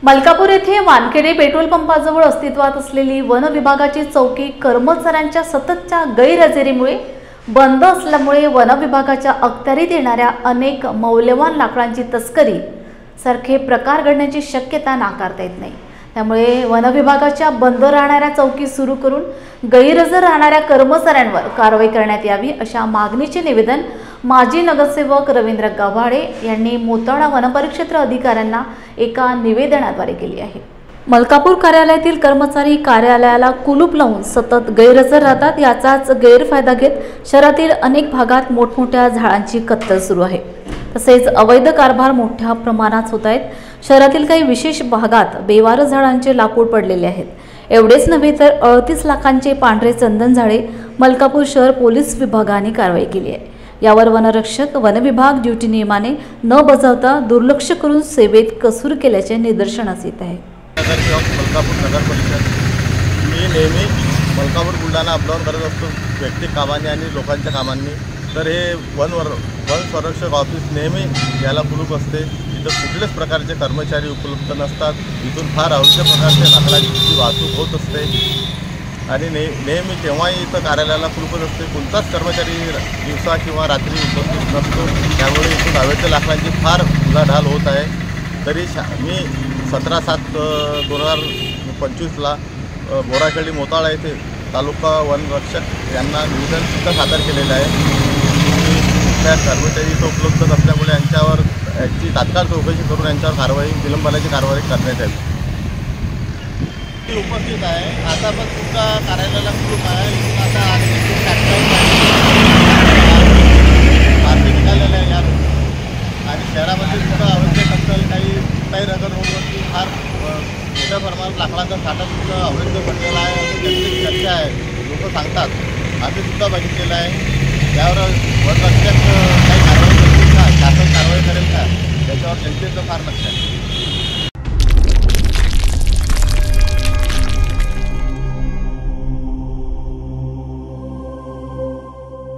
मलकापूर येथे वानखेडे पेट्रोल पंपाजवळ अस्तित्वात असलेली वन विभागाची चौकी कर्मचाऱ्यांच्या सततच्या गैरहजेरीमुळे बंद असल्यामुळे वन विभागाच्या अखत्यारीत येणाऱ्या अनेक मौल्यवान लाकडांची तस्करी सारखे प्रकार घडण्याची शक्यता नाकारता येत नाही। त्यामुळे वन विभागाच्या बंद राहणाऱ्या चौकी सुरू करून गैरहजर राहणाऱ्या कर्मचाऱ्यांवर कारवाई करण्यात यावी अशा मागणीचे निवेदन माजी नगरसेवक रवींद्र गव्हाडे यांनी मोताळा वनपरिक्षेत्र अधिकाऱ्यांना एका निवेदनाद्वारे केली आहे। मलकापूर कार्यालयातील कर्मचारी कार्यालयाला कुलूप लावून सतत गैरहजर राहतात। याचाच गैरफायदा घेत शहरातील अनेक भागात मोठमोठ्या झाडांची कत्तल सुरू आहे। तसेच अवैध कारभार मोठ्या प्रमाणात होत आहेत। शहरातील काही विशेष भागात बेवारस झाडांचे लाकूड पडलेले आहेत। एवढेच नव्हे तर 38 लाखांचे पांढरे चंदन झाडे मलकापूर शहर पोलीस विभागाने कारवाई केली आहे। यावर वनरक्षक वन विभाग ड्युटी नियमाने न बजावता दुर्लक्ष करून सेवेत कसूर केल्याचे निदर्शनास येत आहे। मलकापूर नगर परिषद मी नेहमी मलकापूर बुलढाणा अपडाऊन करत असतो व्यक्तिगत कामांनी आणि लोकांच्या कामांनी। तर हे वन संरक्षक ऑफिस नेहमी याला कुलूप असते। इथं कुठल्याच प्रकारचे कर्मचारी उपलब्ध नसतात। इथून फार आवश्यक प्रकारचे लाकडांची वाहतूक होत असते आणि नेहमी तेव्हाही इथं कार्यालयाला कुलूपच असते। कोणताच कर्मचारी दिवसा किंवा रात्री उपस्थित नसतो। त्यामुळे इथून अवैध लाकडांची फार उलाढाल होत आहे। तरी मी 17/7/2025ला बोराखेडी मोताळा येथे तालुका वनरक्षक यांना निवेदनसुद्धा सादर केलेलं आहे। त्या कर्मचारी इथं उपलब्ध नसल्यामुळे यांची तात्काळ चौकशी करून यांच्यावर निलंबनाची कारवाई करण्यात यावी। उपस्थित आहे आता पण तुमच्या कार्यालयाला कुलूप आहे। आता मार्ग निघालेलं आहे यात आणि शहरामध्ये सुद्धा अवैध कत्तल काही नगर रोडवरती फार मोठ्या प्रमाणात लाकडाचा साठा सुद्धा अवैध पडलेला आहे असं त्यांची चर्चा आहे। लोक सांगतात आम्ही सुद्धा बघितलेलं आहे। यावर वनरक्षक काही